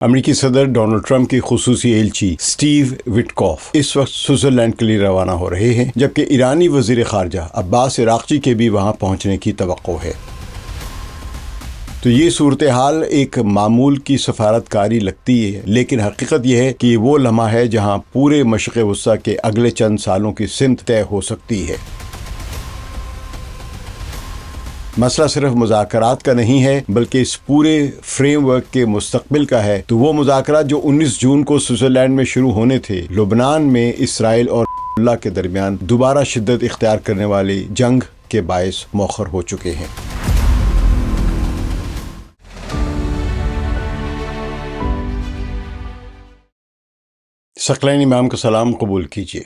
امریکی صدر Donald Trump کی خصوصی ایلچی اسٹیو وٹکوف اس وقت سوئٹزرلینڈ کے لیے روانہ ہو رہے ہیں، جبکہ ایرانی وزیر خارجہ عباس عراقچی کے بھی وہاں پہنچنے کی توقع ہے۔ تو یہ صورتحال ایک معمول کی سفارتکاری لگتی ہے، لیکن حقیقت یہ ہے کہ یہ وہ لمحہ ہے جہاں پورے مشرق وسطیٰ کے اگلے چند سالوں کی سمت طے ہو سکتی ہے۔ مسئلہ صرف مذاکرات کا نہیں ہے، بلکہ اس پورے فریم ورک کے مستقبل کا ہے۔ تو وہ مذاکرات جو 19 جون کو سوئٹزرلینڈ میں شروع ہونے تھے، لبنان میں اسرائیل اور اللہ کے درمیان دوبارہ شدت اختیار کرنے والی جنگ کے باعث مؤخر ہو چکے ہیں۔ ثقلین امام کا سلام قبول کیجیے۔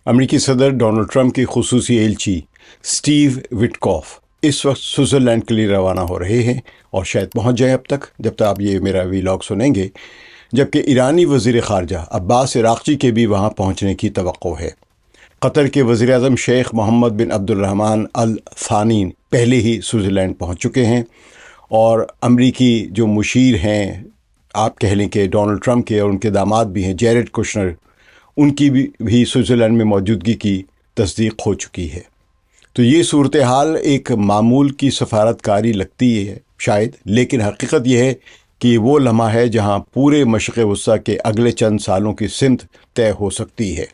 امریکی صدر ڈونلڈ ٹرمپ کی خصوصی ایلچی اسٹیو وٹکوف اس وقت سوئٹزرلینڈ کے لیے روانہ ہو رہے ہیں اور شاید پہنچ جائیں اب تک جب تک آپ یہ میرا ویلاگ سنیں گے، جبکہ ایرانی وزیر خارجہ عباس عراقچی کے بھی وہاں پہنچنے کی توقع ہے۔ قطر کے وزیر اعظم شیخ محمد بن عبد الرحمن الثانی پہلے ہی سوئٹزرلینڈ پہنچ چکے ہیں، اور امریکی جو مشیر ہیں، آپ کہہ لیں کہ ڈونلڈ ٹرمپ کے، اور ان کے داماد بھی ہیں جیرڈ کوشنر، ان کی بھی سوئٹزرلینڈ میں موجودگی کی تصدیق ہو چکی ہے۔ تو یہ صورتحال ایک معمول کی سفارتکاری لگتی ہے شاید، لیکن حقیقت یہ ہے کہ یہ وہ لمحہ ہے جہاں پورے مشرق وسطیٰ کے اگلے چند سالوں کی سمت طے ہو سکتی ہے۔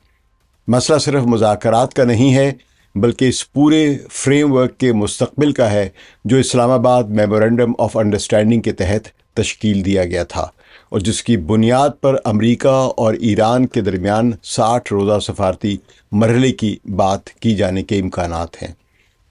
مسئلہ صرف مذاکرات کا نہیں ہے، بلکہ اس پورے فریم ورک کے مستقبل کا ہے جو اسلام آباد میمورنڈم آف انڈرسٹینڈنگ کے تحت تشکیل دیا گیا تھا، اور جس کی بنیاد پر امریکہ اور ایران کے درمیان 60 روزہ سفارتی مرحلے کی بات کی جانے کے امکانات ہیں۔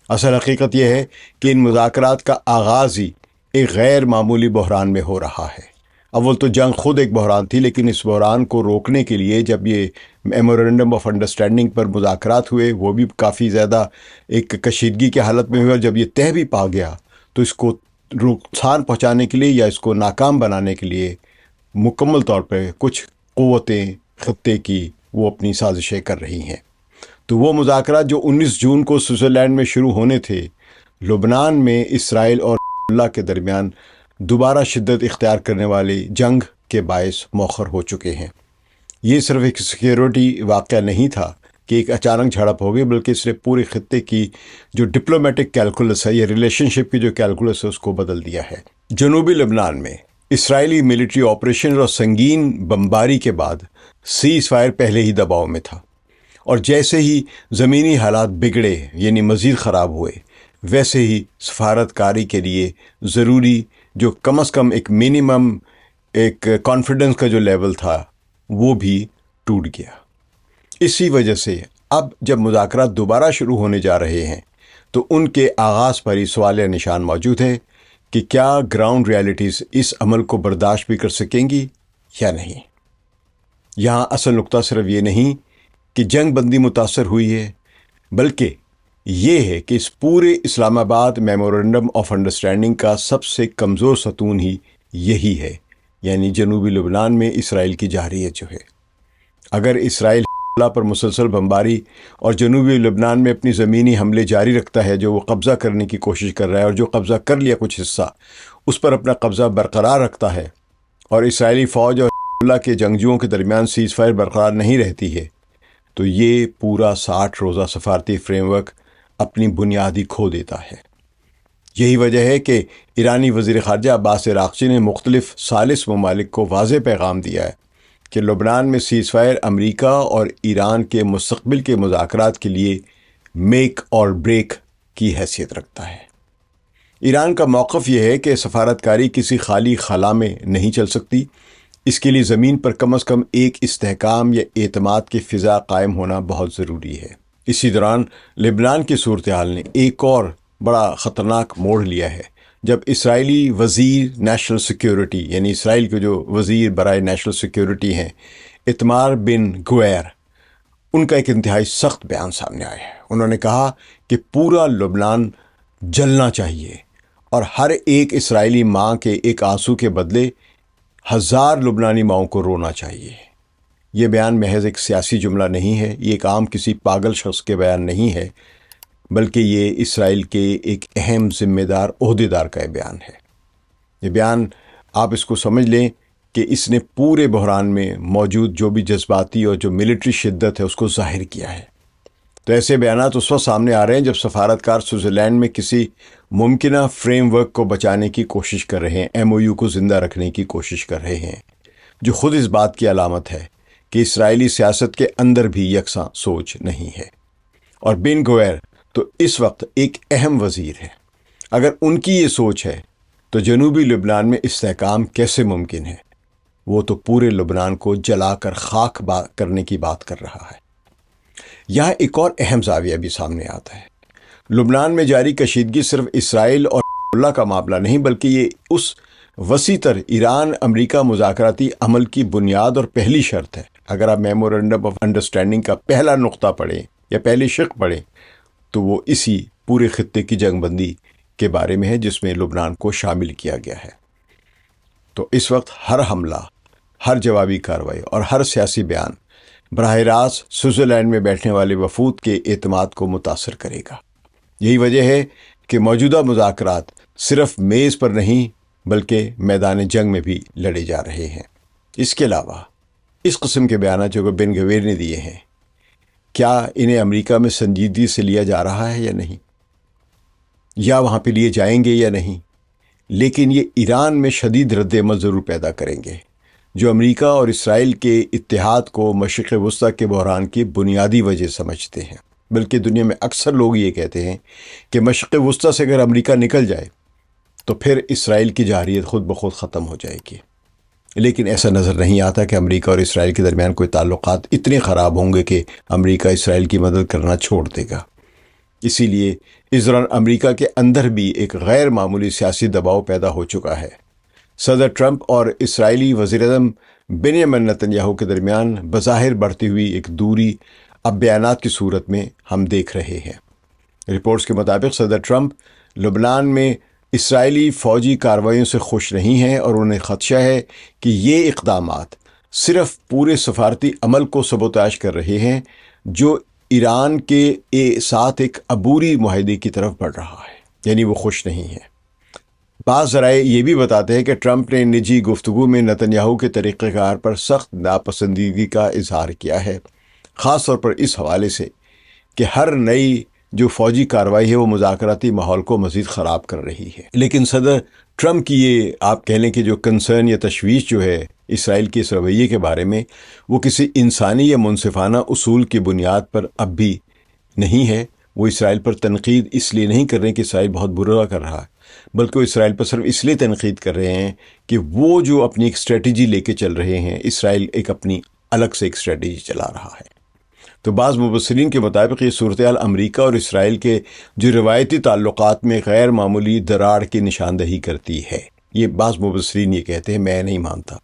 اصل حقیقت یہ ہے کہ ان مذاکرات کا آغاز ہی ایک غیر معمولی بحران میں ہو رہا ہے۔ اول تو جنگ خود ایک بحران تھی، لیکن اس بحران کو روکنے کے لیے جب یہ میمورنڈم آف انڈرسٹینڈنگ پر مذاکرات ہوئے، وہ بھی کافی زیادہ ایک کشیدگی کی حالت میں ہوئے، اور جب یہ طے بھی پا گیا تو اس کو نقصان پہنچانے کے لیے یا اس کو ناکام بنانے کے لیے مکمل طور پہ کچھ قوتیں خطے کی وہ اپنی سازشیں کر رہی ہیں۔ تو وہ مذاکرات جو 19 جون کو سوئٹزرلینڈ میں شروع ہونے تھے، لبنان میں اسرائیل اور اللہ کے درمیان دوبارہ شدت اختیار کرنے والی جنگ کے باعث مؤخر ہو چکے ہیں۔ یہ صرف ایک سیکیورٹی واقعہ نہیں تھا کہ ایک اچانک جھڑپ ہو گئی، بلکہ اس نے پورے خطے کی جو ڈپلومیٹک کیلکولس ہے، یہ ریلیشن شپ کی جو کیلکولس ہے، اس کو بدل دیا ہے۔ جنوبی لبنان میں اسرائیلی ملٹری آپریشن اور سنگین بمباری کے بعد سیز فائر پہلے ہی دباؤ میں تھا، اور جیسے ہی زمینی حالات بگڑے، یعنی مزید خراب ہوئے، ویسے ہی سفارتکاری کے لیے ضروری جو کم از کم ایک منیمم ایک کانفیڈنس کا جو لیول تھا وہ بھی ٹوٹ گیا۔ اسی وجہ سے اب جب مذاکرات دوبارہ شروع ہونے جا رہے ہیں تو ان کے آغاز پر ہی سوالیہ نشان موجود ہے کہ کیا گراؤنڈ ریالٹیز اس عمل کو برداشت بھی کر سکیں گی یا نہیں۔ یہاں اصل نقطہ صرف یہ نہیں کہ جنگ بندی متاثر ہوئی ہے، بلکہ یہ ہے کہ اس پورے اسلام آباد میمورنڈم آف انڈرسٹینڈنگ کا سب سے کمزور ستون ہی یہی ہے، یعنی جنوبی لبنان میں اسرائیل کی جارحیت جو ہے۔ اگر اسرائیل پر مسلسل بمباری اور جنوبی لبنان میں اپنی زمینی حملے جاری رکھتا ہے، جو وہ قبضہ کرنے کی کوشش کر رہا ہے، اور جو قبضہ کر لیا کچھ حصہ، اس پر اپنا قبضہ برقرار رکھتا ہے، اور اسرائیلی فوج اور اللہ کے جنگجوؤں کے درمیان سیز فائر برقرار نہیں رہتی ہے، تو یہ پورا 60 روزہ سفارتی فریم ورک اپنی بنیادی کھو دیتا ہے۔ یہی وجہ ہے کہ ایرانی وزیر خارجہ عباس عراقچی نے مختلف ثالث ممالک کو واضح پیغام دیا ہے کہ لبنان میں سیز فائر امریکہ اور ایران کے مستقبل کے مذاکرات کے لیے میک اور بریک کی حیثیت رکھتا ہے۔ ایران کا موقف یہ ہے کہ سفارتکاری کسی خالی خلا میں نہیں چل سکتی، اس کے لیے زمین پر کم از کم ایک استحکام یا اعتماد کی فضا قائم ہونا بہت ضروری ہے۔ اسی دوران لبنان کی صورتحال نے ایک اور بڑا خطرناک موڑ لیا ہے، جب اسرائیلی وزیر نیشنل سیکیورٹی، یعنی اسرائیل کے جو وزیر برائے نیشنل سیکیورٹی ہیں، اتمار بن گویر، ان کا ایک انتہائی سخت بیان سامنے آیا ہے۔ انہوں نے کہا کہ پورا لبنان جلنا چاہیے، اور ہر ایک اسرائیلی ماں کے ایک آنسو کے بدلے 1000 لبنانی ماؤں کو رونا چاہیے۔ یہ بیان محض ایک سیاسی جملہ نہیں ہے، یہ ایک عام کسی پاگل شخص کے بیان نہیں ہے، بلکہ یہ اسرائیل کے ایک اہم ذمہ دار عہدیدار کا بیان ہے۔ یہ بیان آپ اس کو سمجھ لیں کہ اس نے پورے بحران میں موجود جو بھی جذباتی اور جو ملٹری شدت ہے اس کو ظاہر کیا ہے۔ تو ایسے بیانات اس وقت سامنے آ رہے ہیں جب سفارتکار سوئٹزرلینڈ میں کسی ممکنہ فریم ورک کو بچانے کی کوشش کر رہے ہیں، ایم او یو کو زندہ رکھنے کی کوشش کر رہے ہیں، جو خود اس بات کی علامت ہے کہ اسرائیلی سیاست کے اندر بھی یکساں سوچ نہیں ہے۔ اور بن گوئر تو اس وقت ایک اہم وزیر ہے۔ اگر ان کی یہ سوچ ہے تو جنوبی لبنان میں استحکام کیسے ممکن ہے؟ وہ تو پورے لبنان کو جلا کر خاک کرنے کی بات کر رہا ہے۔ یہاں ایک اور اہم زاویہ بھی سامنے آتا ہے۔ لبنان میں جاری کشیدگی صرف اسرائیل اور اللہ کا معاملہ نہیں، بلکہ یہ اس وسیع تر ایران امریکہ مذاکراتی عمل کی بنیاد اور پہلی شرط ہے۔ اگر آپ میمورنڈم آف انڈرسٹینڈنگ کا پہلا نقطہ پڑھیں یا پہلی شق پڑھیں تو وہ اسی پورے خطے کی جنگ بندی کے بارے میں ہے جس میں لبنان کو شامل کیا گیا ہے۔ تو اس وقت ہر حملہ، ہر جوابی کارروائی اور ہر سیاسی بیان براہ راست سوئٹزرلینڈ میں بیٹھنے والے وفود کے اعتماد کو متاثر کرے گا۔ یہی وجہ ہے کہ موجودہ مذاکرات صرف میز پر نہیں بلکہ میدان جنگ میں بھی لڑے جا رہے ہیں۔ اس کے علاوہ اس قسم کے بیانات جو کہ بن گویر نے دیے ہیں، کیا انہیں امریکہ میں سنجیدگی سے لیا جا رہا ہے یا نہیں، یا وہاں پہ لیے جائیں گے یا نہیں؟ لیکن یہ ایران میں شدید رد عمل ضرور پیدا کریں گے، جو امریکہ اور اسرائیل کے اتحاد کو مشرق وسطیٰ کے بحران کی بنیادی وجہ سمجھتے ہیں۔ بلکہ دنیا میں اکثر لوگ یہ کہتے ہیں کہ مشرق وسطیٰ سے اگر امریکہ نکل جائے تو پھر اسرائیل کی جارحیت خود بخود ختم ہو جائے گی۔ لیکن ایسا نظر نہیں آتا کہ امریکہ اور اسرائیل کے درمیان کوئی تعلقات اتنے خراب ہوں گے کہ امریکہ اسرائیل کی مدد کرنا چھوڑ دے گا۔ اسی لیے اس دوران امریکہ کے اندر بھی ایک غیر معمولی سیاسی دباؤ پیدا ہو چکا ہے۔ صدر ٹرمپ اور اسرائیلی وزیر اعظم بنیامین نتن یاہو کے درمیان بظاہر بڑھتی ہوئی ایک دوری اب بیانات کی صورت میں ہم دیکھ رہے ہیں۔ رپورٹس کے مطابق صدر ٹرمپ لبنان میں اسرائیلی فوجی کارروائیوں سے خوش نہیں ہیں اور انہیں خدشہ ہے کہ یہ اقدامات صرف پورے سفارتی عمل کو سبوتاژ کر رہے ہیں جو ایران کے ساتھ ایک عبوری معاہدے کی طرف بڑھ رہا ہے، یعنی وہ خوش نہیں ہیں۔ بعض ذرائع یہ بھی بتاتے ہیں کہ ٹرمپ نے نجی گفتگو میں نتن یاہو کے طریقہ کار پر سخت ناپسندیدگی کا اظہار کیا ہے، خاص طور پر اس حوالے سے کہ ہر نئی جو فوجی کارروائی ہے وہ مذاکراتی ماحول کو مزید خراب کر رہی ہے۔ لیکن صدر ٹرمپ کی یہ آپ کہہ لیں کہ جو کنسرن یا تشویش جو ہے اسرائیل کے اس رویے کے بارے میں، وہ کسی انسانی یا منصفانہ اصول کی بنیاد پر اب بھی نہیں ہے۔ وہ اسرائیل پر تنقید اس لیے نہیں کر رہے کہ اسرائیل بہت برا کر رہا ہے، بلکہ وہ اسرائیل پر صرف اس لیے تنقید کر رہے ہیں کہ وہ جو اپنی ایک اسٹریٹجی لے کے چل رہے ہیں، اسرائیل ایک اپنی الگ سے ایک اسٹریٹجی چلا رہا ہے۔ تو بعض مبصرین کے مطابق یہ صورتحال امریکہ اور اسرائیل کے جو روایتی تعلقات میں غیر معمولی دراڑ کی نشاندہی کرتی ہے۔ یہ بعض مبصرین یہ کہتے ہیں، میں نہیں مانتا۔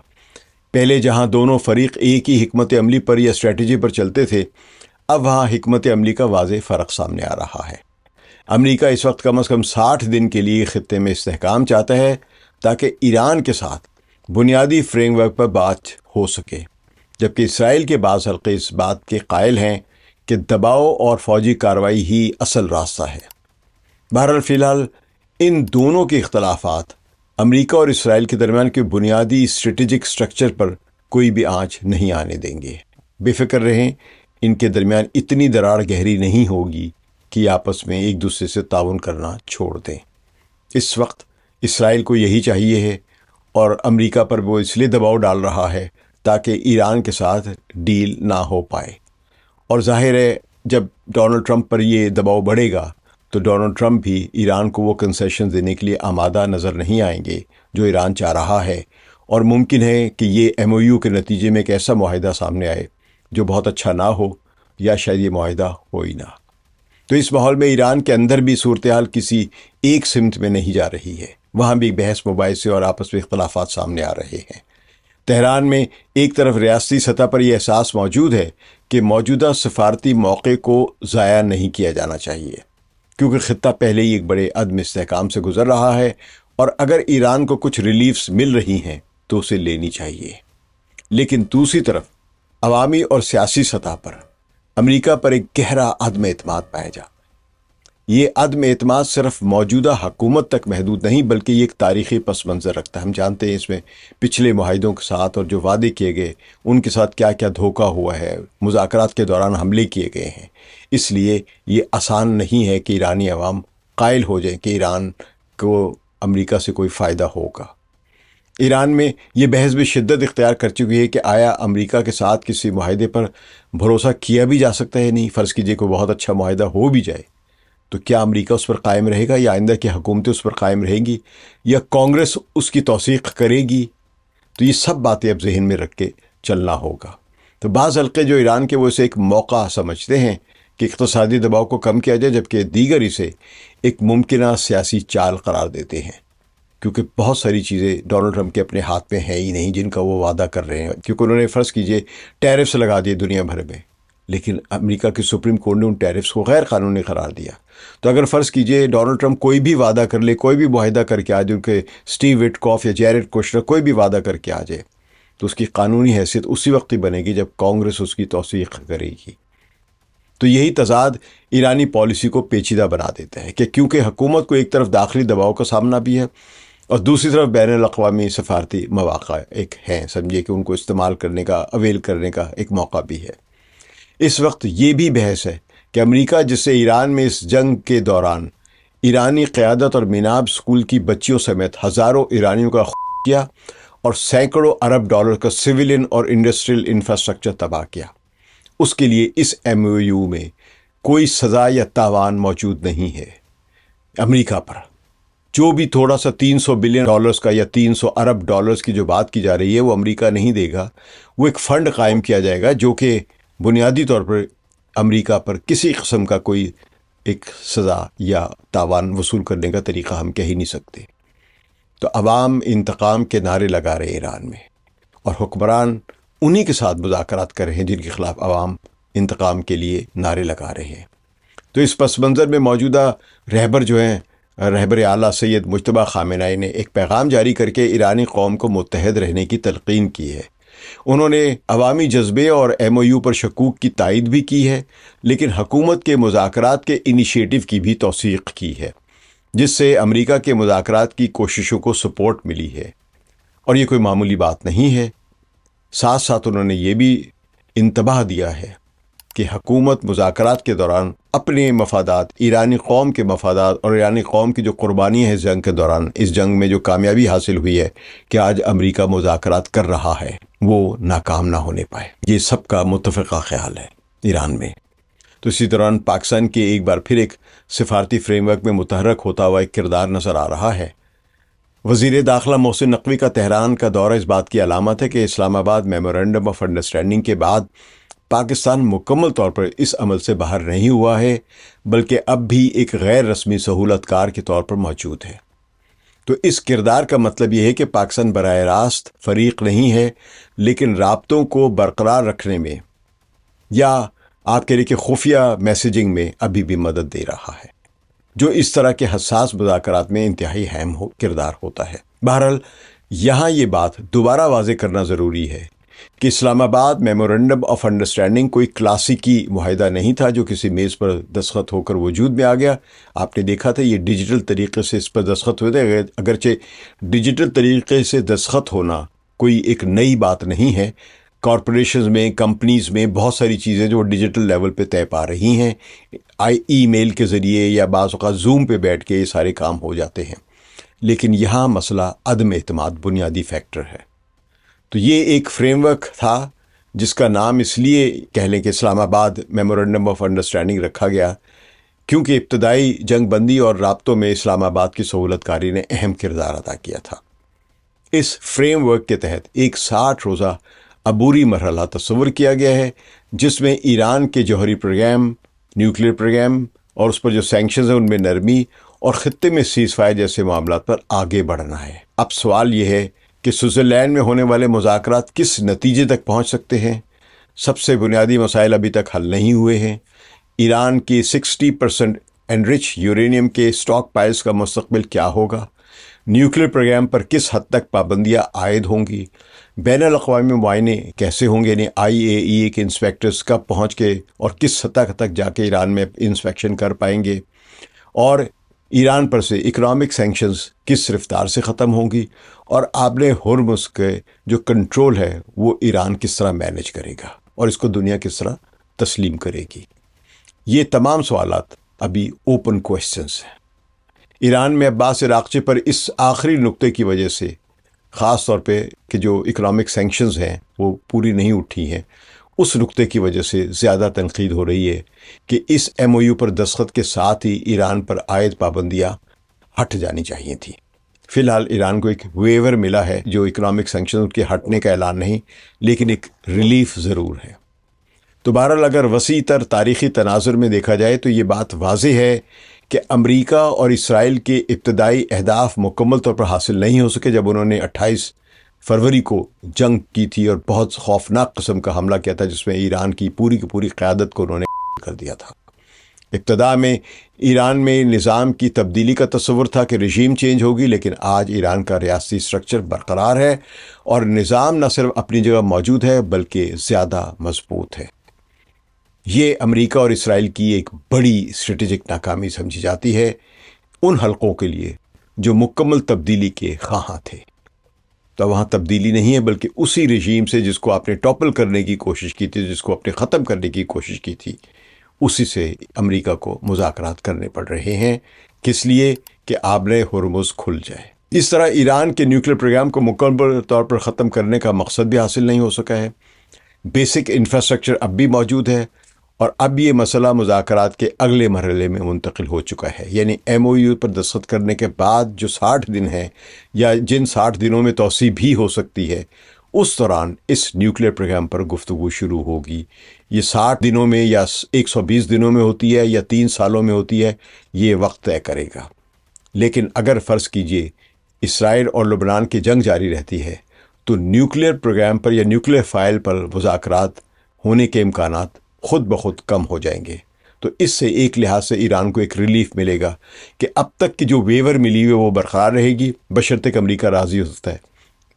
پہلے جہاں دونوں فریق ایک ہی حکمت عملی پر یا اسٹریٹجی پر چلتے تھے، اب وہاں حکمت عملی کا واضح فرق سامنے آ رہا ہے۔ امریکہ اس وقت کم از کم 60 دن کے لیے خطے میں استحکام چاہتا ہے تاکہ ایران کے ساتھ بنیادی فریم ورک پر بات ہو سکے، جبکہ اسرائیل کے بعض حلقے اس بات کے قائل ہیں کہ دباؤ اور فوجی کارروائی ہی اصل راستہ ہے۔ بہرحال فی الحال ان دونوں کے اختلافات امریکہ اور اسرائیل کے درمیان کے بنیادی اسٹریٹجک سٹرکچر پر کوئی بھی آنچ نہیں آنے دیں گے۔ بے فکر رہیں، ان کے درمیان اتنی دراڑ گہری نہیں ہوگی کہ آپس میں ایک دوسرے سے تعاون کرنا چھوڑ دیں۔ اس وقت اسرائیل کو یہی چاہیے ہے اور امریکہ پر وہ اس لیے دباؤ ڈال رہا ہے تاکہ ایران کے ساتھ ڈیل نہ ہو پائے۔ اور ظاہر ہے جب ڈونلڈ ٹرمپ پر یہ دباؤ بڑھے گا تو ڈونلڈ ٹرمپ بھی ایران کو وہ کنسیشن دینے کے لیے آمادہ نظر نہیں آئیں گے جو ایران چاہ رہا ہے، اور ممکن ہے کہ یہ ایم او یو کے نتیجے میں ایک ایسا معاہدہ سامنے آئے جو بہت اچھا نہ ہو، یا شاید یہ معاہدہ ہو ہی نہ۔ تو اس ماحول میں ایران کے اندر بھی صورتحال کسی ایک سمت میں نہیں جا رہی ہے، وہاں بھی بحث مباحثے اور آپس میں اختلافات سامنے آ رہے ہیں۔ تہران میں ایک طرف ریاستی سطح پر یہ احساس موجود ہے کہ موجودہ سفارتی موقع کو ضائع نہیں کیا جانا چاہیے، کیونکہ خطہ پہلے ہی ایک بڑے عدم استحکام سے گزر رہا ہے، اور اگر ایران کو کچھ ریلیفز مل رہی ہیں تو اسے لینی چاہیے۔ لیکن دوسری طرف عوامی اور سیاسی سطح پر امریکہ پر ایک گہرا عدم اعتماد پایا جا۔ یہ عدم اعتماد صرف موجودہ حکومت تک محدود نہیں بلکہ یہ ایک تاریخی پس منظر رکھتا ہے۔ ہم جانتے ہیں اس میں پچھلے معاہدوں کے ساتھ اور جو وعدے کیے گئے ان کے ساتھ کیا کیا دھوکہ ہوا ہے، مذاکرات کے دوران حملے کیے گئے ہیں۔ اس لیے یہ آسان نہیں ہے کہ ایرانی عوام قائل ہو جائیں کہ ایران کو امریکہ سے کوئی فائدہ ہوگا۔ ایران میں یہ بحث بھی شدت اختیار کر چکی ہے کہ آیا امریکہ کے ساتھ کسی معاہدے پر بھروسہ کیا بھی جا سکتا ہے؟ نہیں۔ فرض کیجئے کوئی بہت اچھا معاہدہ ہو بھی جائے تو کیا امریکہ اس پر قائم رہے گا، یا آئندہ کی حکومتیں اس پر قائم رہیں گی، یا کانگریس اس کی توثیق کرے گی؟ تو یہ سب باتیں اب ذہن میں رکھ کے چلنا ہوگا۔ تو بعض حلقے جو ایران کے وہ اسے ایک موقع سمجھتے ہیں کہ اقتصادی دباؤ کو کم کیا جائے، جبکہ دیگر اسے ایک ممکنہ سیاسی چال قرار دیتے ہیں، کیونکہ بہت ساری چیزیں ڈونلڈ ٹرمپ کے اپنے ہاتھ میں ہیں ہی نہیں جن کا وہ وعدہ کر رہے ہیں، کیونکہ انہوں نے فرض کیجئے ٹیرفس لگا دیے دنیا بھر میں، لیکن امریکہ کی سپریم کورٹ نے ان ٹیرفس کو غیر قانونی قرار دیا۔ تو اگر فرض کیجئے ڈونلڈ ٹرمپ کوئی بھی وعدہ کر لے، کوئی بھی معاہدہ کر کے آ جائے، ان کے اسٹیو وٹکاف یا جیریڈ کوشنر کوئی بھی وعدہ کر کے آ جائے، تو اس کی قانونی حیثیت اسی وقت ہی بنے گی جب کانگریس اس کی توثیق کرے گی۔ تو یہی تضاد ایرانی پالیسی کو پیچیدہ بنا دیتا ہے کہ کیونکہ حکومت کو ایک طرف داخلی دباؤ کا سامنا بھی ہے اور دوسری طرف بین الاقوامی سفارتی مواقع ایک ہیں، سمجھیے کہ ان کو استعمال کرنے کا، اویل کرنے کا ایک موقع بھی ہے۔ اس وقت یہ بھی بحث ہے کہ امریکہ جس سے ایران میں اس جنگ کے دوران ایرانی قیادت اور میناب اسکول کی بچیوں سمیت ہزاروں ایرانیوں کا خون کیا اور سینکڑوں ارب ڈالر کا سویلین اور انڈسٹریل انفراسٹرکچر تباہ کیا، اس کے لیے اس ایم او یو میں کوئی سزا یا تاوان موجود نہیں ہے۔ امریکہ پر جو بھی تھوڑا سا 300 بلین ڈالرز کا یا 300 ارب ڈالرز کی جو بات کی جا رہی ہے وہ امریکہ نہیں دے گا۔ وہ ایک فنڈ قائم کیا جائے گا جو کہ بنیادی طور پر امریکہ پر کسی قسم کا کوئی ایک سزا یا تاوان وصول کرنے کا طریقہ ہم کہہ ہی نہیں سکتے۔ تو عوام انتقام کے نعرے لگا رہے ایران میں، اور حکمران انہی کے ساتھ مذاکرات کر رہے ہیں جن کے خلاف عوام انتقام کے لیے نعرے لگا رہے ہیں۔ تو اس پس منظر میں موجودہ رہبر جو ہیں، رہبر اعلیٰ سید مجتبیٰ خامنہئی نے ایک پیغام جاری کر کے ایرانی قوم کو متحد رہنے کی تلقین کی ہے۔ انہوں نے عوامی جذبے اور ایم او یو پر شکوک کی تائید بھی کی ہے، لیکن حکومت کے مذاکرات کے انیشیٹو کی بھی توثیق کی ہے، جس سے امریکہ کے مذاکرات کی کوششوں کو سپورٹ ملی ہے، اور یہ کوئی معمولی بات نہیں ہے۔ ساتھ ساتھ انہوں نے یہ بھی انتباہ دیا ہے کہ حکومت مذاکرات کے دوران اپنے مفادات، ایرانی قوم کے مفادات اور ایرانی قوم کی جو قربانیاں ہیں اس جنگ کے دوران، اس جنگ میں جو کامیابی حاصل ہوئی ہے کہ آج امریکہ مذاکرات کر رہا ہے، وہ ناکام نہ ہونے پائے۔ یہ سب کا متفقہ خیال ہے ایران میں۔ تو اسی دوران پاکستان کے ایک بار پھر ایک سفارتی فریم ورک میں متحرک ہوتا ہوا ایک کردار نظر آ رہا ہے۔ وزیر داخلہ محسن نقوی کا تہران کا دورہ اس بات کی علامت ہے کہ اسلام آباد میمورنڈم آف انڈرسٹینڈنگ کے بعد پاکستان مکمل طور پر اس عمل سے باہر نہیں ہوا ہے، بلکہ اب بھی ایک غیر رسمی سہولت کار کے طور پر موجود ہے۔ تو اس کردار کا مطلب یہ ہے کہ پاکستان براہ راست فریق نہیں ہے، لیکن رابطوں کو برقرار رکھنے میں یا آپ کہہ لیں کہ خفیہ میسیجنگ میں ابھی بھی مدد دے رہا ہے، جو اس طرح کے حساس مذاکرات میں انتہائی اہم کردار ہوتا ہے۔ بہرحال یہاں یہ بات دوبارہ واضح کرنا ضروری ہے کہ اسلام آباد میمورنڈم آف انڈرسٹینڈنگ کوئی کلاسیکی معاہدہ نہیں تھا جو کسی میز پر دستخط ہو کر وجود میں آ گیا۔ آپ نے دیکھا تھا یہ ڈیجیٹل طریقے سے اس پر دستخط ہوئے تھے، اگرچہ ڈیجیٹل طریقے سے دستخط ہونا کوئی ایک نئی بات نہیں ہے۔ کارپوریشنز میں، کمپنیز میں بہت ساری چیزیں جو ڈیجیٹل لیول پہ طے پا رہی ہیں، ای میل کے ذریعے یا بعض اوقات زوم پہ بیٹھ کے یہ سارے کام ہو جاتے ہیں، لیکن یہاں مسئلہ عدم اعتماد بنیادی فیکٹر ہے۔ تو یہ ایک فریم ورک تھا جس کا نام اس لیے کہہ لیں کہ اسلام آباد میمورنڈم آف انڈرسٹینڈنگ رکھا گیا کیونکہ ابتدائی جنگ بندی اور رابطوں میں اسلام آباد کی سہولت کاری نے اہم کردار ادا کیا تھا۔ اس فریم ورک کے تحت ایک 60 روزہ عبوری مرحلہ تصور کیا گیا ہے جس میں ایران کے جوہری پروگرام، نیوکلیئر پروگرام اور اس پر جو سینکشنز ہیں ان میں نرمی اور خطے میں سیز فائر جیسے معاملات پر آگے بڑھنا ہے۔ اب سوال یہ ہے کہ سوئٹزرلینڈ میں ہونے والے مذاکرات کس نتیجے تک پہنچ سکتے ہیں؟ سب سے بنیادی مسائل ابھی تک حل نہیں ہوئے ہیں۔ ایران کی 60% انرچ یورینیم کے اسٹاک پائلز کا مستقبل کیا ہوگا؟ نیوکلیئر پروگرام پر کس حد تک پابندیاں عائد ہوں گی؟ بین الاقوامی معائنے کیسے ہوں گے؟ یعنی IAEA کے انسپیکٹرز کب پہنچ کے اور کس سطح تک جا کے ایران میں انسپیکشن کر پائیں گے؟ اور ایران پر سے اکنامک سینکشنز کس رفتار سے ختم ہوں گی، اور آبِ ہرمز کے جو کنٹرول ہے وہ ایران کس طرح مینیج کرے گا اور اس کو دنیا کس طرح تسلیم کرے گی۔ یہ تمام سوالات ابھی اوپن کویسچنز ہیں۔ ایران میں عباس عراقچی پر اس آخری نقطے کی وجہ سے، خاص طور پہ کہ جو اکنامک سینکشنز ہیں وہ پوری نہیں اٹھی ہیں، اس نقطے کی وجہ سے زیادہ تنقید ہو رہی ہے کہ اس ایم او یو پر دستخط کے ساتھ ہی ایران پر عائد پابندیاں ہٹ جانی چاہیے تھیں۔ فی الحال ایران کو ایک ویور ملا ہے، جو اکنامک سینکشن کے ہٹنے کا اعلان نہیں، لیکن ایک ریلیف ضرور ہے۔ تو بہرحال اگر وسیع تر تاریخی تناظر میں دیکھا جائے تو یہ بات واضح ہے کہ امریکہ اور اسرائیل کے ابتدائی اہداف مکمل طور پر حاصل نہیں ہو سکے جب انہوں نے 28 فروری کو جنگ کی تھی اور بہت خوفناک قسم کا حملہ کیا تھا، جس میں ایران کی پوری قیادت کو انہوں نے کر دیا تھا۔ ابتدا میں ایران میں نظام کی تبدیلی کا تصور تھا کہ رژیم چینج ہوگی، لیکن آج ایران کا ریاستی سٹرکچر برقرار ہے اور نظام نہ صرف اپنی جگہ موجود ہے بلکہ زیادہ مضبوط ہے۔ یہ امریکہ اور اسرائیل کی ایک بڑی اسٹریٹجک ناکامی سمجھی جاتی ہے ان حلقوں کے لیے جو مکمل تبدیلی کے خواہاں تھے۔ تو وہاں تبدیلی نہیں ہے بلکہ اسی رژیم سے جس کو آپ نے ٹاپل کرنے کی کوشش کی تھی، جس کو آپ نے ختم کرنے کی کوشش کی تھی، اسی سے امریکہ کو مذاکرات کرنے پڑ رہے ہیں۔ کس لیے؟ کہ آبِ ہرمز کھل جائے۔ اس طرح ایران کے نیوکلیر پروگرام کو مکمل طور پر ختم کرنے کا مقصد بھی حاصل نہیں ہو سکا ہے۔ بیسک انفراسٹرکچر اب بھی موجود ہے اور اب یہ مسئلہ مذاکرات کے اگلے مرحلے میں منتقل ہو چکا ہے، یعنی ایم او یو پر دستخط کرنے کے بعد جو 60 دن ہیں یا جن 60 دنوں میں توسیع بھی ہو سکتی ہے، اس دوران اس نیوکلیر پروگرام پر گفتگو شروع ہوگی۔ یہ 60 دنوں میں یا 120 دنوں میں ہوتی ہے یا 3 سالوں میں ہوتی ہے، یہ وقت طے کرے گا۔ لیکن اگر فرض کیجئے اسرائیل اور لبنان کی جنگ جاری رہتی ہے تو نیوکلیر پروگرام پر یا نیوکلیر فائل پر مذاکرات ہونے کے امکانات خود بخود کم ہو جائیں گے۔ تو اس سے ایک لحاظ سے ایران کو ایک ریلیف ملے گا کہ اب تک کی جو ویور ملی ہوئی وہ برقرار رہے گی، بشرطے کہ امریکہ راضی ہو سکتا ہے،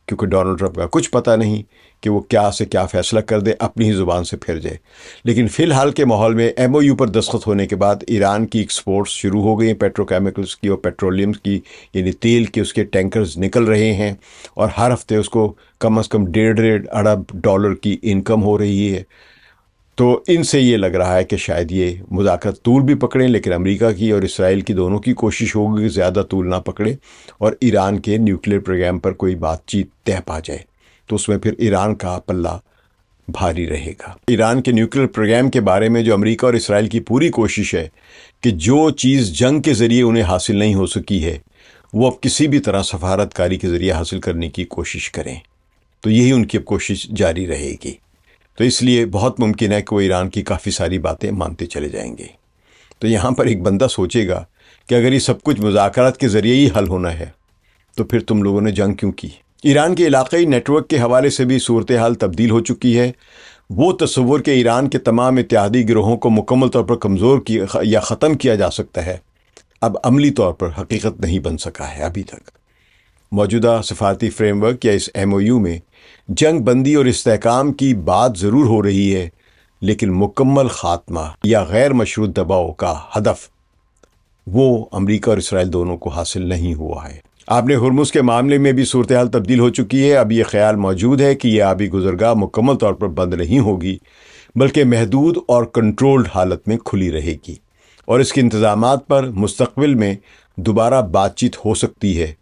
کیونکہ ڈونلڈ ٹرمپ کا کچھ پتہ نہیں کہ وہ کیا سے کیا فیصلہ کر دے، اپنی ہی زبان سے پھر جائے۔ لیکن فی الحال کے ماحول میں ایم او یو پر دستخط ہونے کے بعد ایران کی ایکسپورٹس شروع ہو گئی ہیں، پیٹرو کیمیکلز کی اور پیٹرولیم کی، یعنی تیل کے اس کے ٹینکرز نکل رہے ہیں اور ہر ہفتے اس کو کم از کم 1.5 ارب ڈالر کی انکم ہو رہی ہے۔ تو ان سے یہ لگ رہا ہے کہ شاید یہ مذاکرات طول بھی پکڑیں، لیکن امریکہ کی اور اسرائیل کی دونوں کی کوشش ہوگی کہ زیادہ طول نہ پکڑے اور ایران کے نیوکلیر پروگرام پر کوئی بات چیت طے پا جائے، تو اس میں پھر ایران کا پلہ بھاری رہے گا۔ ایران کے نیوکلیر پروگرام کے بارے میں جو امریکہ اور اسرائیل کی پوری کوشش ہے کہ جو چیز جنگ کے ذریعے انہیں حاصل نہیں ہو سکی ہے وہ اب کسی بھی طرح سفارت کاری کے ذریعے حاصل کرنے کی کوشش کریں، تو یہی ان کی اب کوشش جاری رہے گی۔ تو اس لیے بہت ممکن ہے کہ وہ ایران کی کافی ساری باتیں مانتے چلے جائیں گے۔ تو یہاں پر ایک بندہ سوچے گا کہ اگر یہ سب کچھ مذاکرات کے ذریعے ہی حل ہونا ہے تو پھر تم لوگوں نے جنگ کیوں کی؟ ایران کے علاقائی نیٹ ورک کے حوالے سے بھی صورتحال تبدیل ہو چکی ہے۔ وہ تصور کہ ایران کے تمام اتحادی گروہوں کو مکمل طور پر کمزور یا ختم کیا جا سکتا ہے، اب عملی طور پر حقیقت نہیں بن سکا ہے ابھی تک۔ موجودہ سفارتی فریم ورک یا اس ایم او یو میں جنگ بندی اور استحکام کی بات ضرور ہو رہی ہے، لیکن مکمل خاتمہ یا غیر مشروط دباؤ کا ہدف وہ امریکہ اور اسرائیل دونوں کو حاصل نہیں ہوا ہے۔ آبِ ہرمز کے معاملے میں بھی صورتحال تبدیل ہو چکی ہے۔ اب یہ خیال موجود ہے کہ یہ آبی گزرگاہ مکمل طور پر بند نہیں ہوگی بلکہ محدود اور کنٹرولڈ حالت میں کھلی رہے گی، اور اس کے انتظامات پر مستقبل میں دوبارہ بات چیت ہو سکتی ہے۔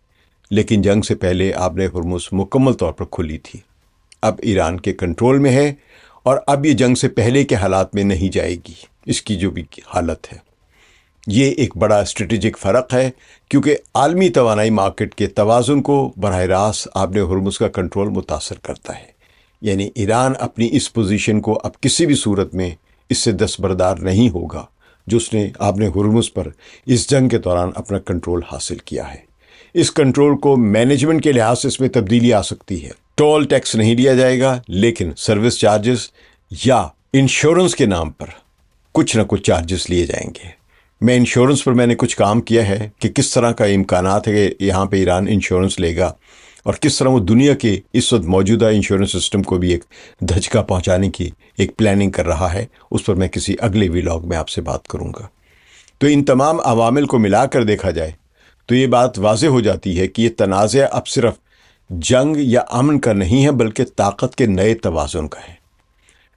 لیکن جنگ سے پہلے آبِ ہرمز مکمل طور پر کھلی تھی، اب ایران کے کنٹرول میں ہے اور اب یہ جنگ سے پہلے کے حالات میں نہیں جائے گی۔ اس کی جو بھی حالت ہے، یہ ایک بڑا اسٹریٹجک فرق ہے، کیونکہ عالمی توانائی مارکیٹ کے توازن کو براہ راست آبِ ہرمز کا کنٹرول متاثر کرتا ہے۔ یعنی ایران اپنی اس پوزیشن کو اب کسی بھی صورت میں اس سے دستبردار نہیں ہوگا جو اس نے آبِ ہرمز پر اس جنگ کے دوران اپنا کنٹرول حاصل کیا ہے۔ اس کنٹرول کو مینجمنٹ کے لحاظ سے اس میں تبدیلی آ سکتی ہے۔ ٹول ٹیکس نہیں لیا جائے گا، لیکن سروس چارجز یا انشورنس کے نام پر کچھ نہ کچھ چارجز لیے جائیں گے۔ انشورنس پر میں نے کچھ کام کیا ہے کہ کس طرح کا امکانات ہے کہ یہاں پہ ایران انشورنس لے گا اور کس طرح وہ دنیا کے اس وقت موجودہ انشورنس سسٹم کو بھی ایک دھچکا پہنچانے کی ایک پلاننگ کر رہا ہے۔ اس پر میں کسی اگلے ویلاگ میں آپ سے بات کروں گا۔ تو ان تمام عوامل کو ملا کر دیکھا جائے تو یہ بات واضح ہو جاتی ہے کہ یہ تنازع اب صرف جنگ یا امن کا نہیں ہے بلکہ طاقت کے نئے توازن کا ہے۔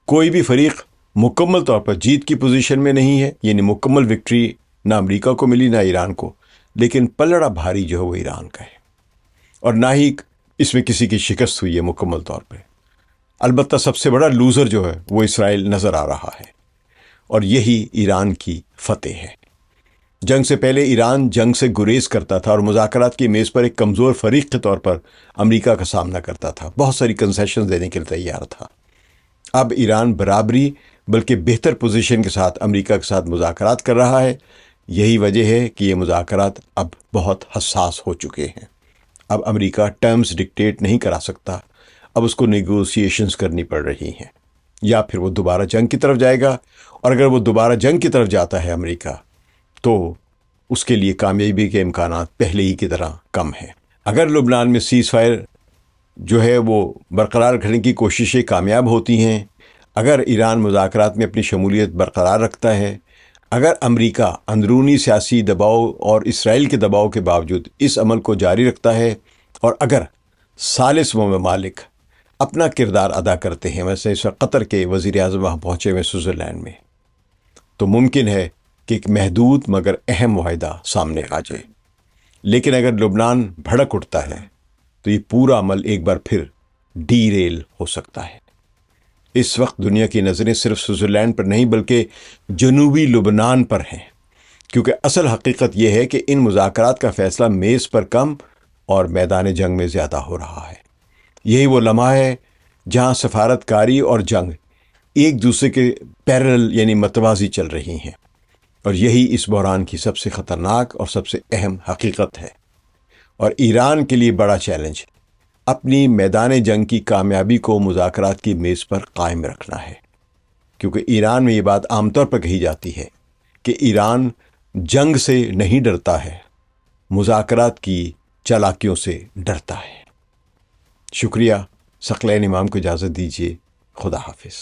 کوئی بھی فریق مکمل طور پر جیت کی پوزیشن میں نہیں ہے، یعنی مکمل وکٹری نہ امریکہ کو ملی نہ ایران کو، لیکن پلڑا بھاری جو ہے وہ ایران کا ہے، اور نہ ہی اس میں کسی کی شکست ہوئی ہے مکمل طور پہ۔ البتہ سب سے بڑا لوزر جو ہے وہ اسرائیل نظر آ رہا ہے، اور یہی ایران کی فتح ہے۔ جنگ سے پہلے ایران جنگ سے گریز کرتا تھا اور مذاکرات کی میز پر ایک کمزور فریق کے طور پر امریکہ کا سامنا کرتا تھا، بہت ساری کنسیشنز دینے کے لیے تیار تھا۔ اب ایران برابری بلکہ بہتر پوزیشن کے ساتھ امریکہ کے ساتھ مذاکرات کر رہا ہے۔ یہی وجہ ہے کہ یہ مذاکرات اب بہت حساس ہو چکے ہیں۔ اب امریکہ ٹرمز ڈکٹیٹ نہیں کرا سکتا، اب اس کو نیگوسیشنز کرنی پڑ رہی ہیں، یا پھر وہ دوبارہ جنگ کی طرف جائے گا، اور اگر وہ دوبارہ جنگ کی طرف جاتا ہے امریکہ تو اس کے لیے کامیابی کے امکانات پہلے ہی کی طرح کم ہیں۔ اگر لبنان میں سیز فائر جو ہے وہ برقرار رکھنے کی کوششیں کامیاب ہوتی ہیں، اگر ایران مذاکرات میں اپنی شمولیت برقرار رکھتا ہے، اگر امریکہ اندرونی سیاسی دباؤ اور اسرائیل کے دباؤ کے باوجود اس عمل کو جاری رکھتا ہے، اور اگر ثالث ممالک اپنا کردار ادا کرتے ہیں، ویسے اس وقت قطر کے وزیر اعظم وہاں پہنچے ہوئے سوئٹزرلینڈ میں، تو ممکن ہے کہ ایک محدود مگر اہم معاہدہ سامنے آ جائے۔ لیکن اگر لبنان بھڑک اٹھتا ہے تو یہ پورا عمل ایک بار پھر ڈی ریل ہو سکتا ہے۔ اس وقت دنیا کی نظریں صرف سوئٹزرلینڈ پر نہیں بلکہ جنوبی لبنان پر ہیں، کیونکہ اصل حقیقت یہ ہے کہ ان مذاکرات کا فیصلہ میز پر کم اور میدان جنگ میں زیادہ ہو رہا ہے۔ یہی وہ لمحہ ہے جہاں سفارت کاری اور جنگ ایک دوسرے کے پیرل یعنی متوازی چل رہی ہیں، اور یہی اس بحران کی سب سے خطرناک اور سب سے اہم حقیقت ہے۔ اور ایران کے لیے بڑا چیلنج اپنی میدان جنگ کی کامیابی کو مذاکرات کی میز پر قائم رکھنا ہے، کیونکہ ایران میں یہ بات عام طور پر کہی جاتی ہے کہ ایران جنگ سے نہیں ڈرتا ہے، مذاکرات کی چالاکیوں سے ڈرتا ہے۔ شکریہ۔ ثقلین امام کو اجازت دیجیے۔ خدا حافظ۔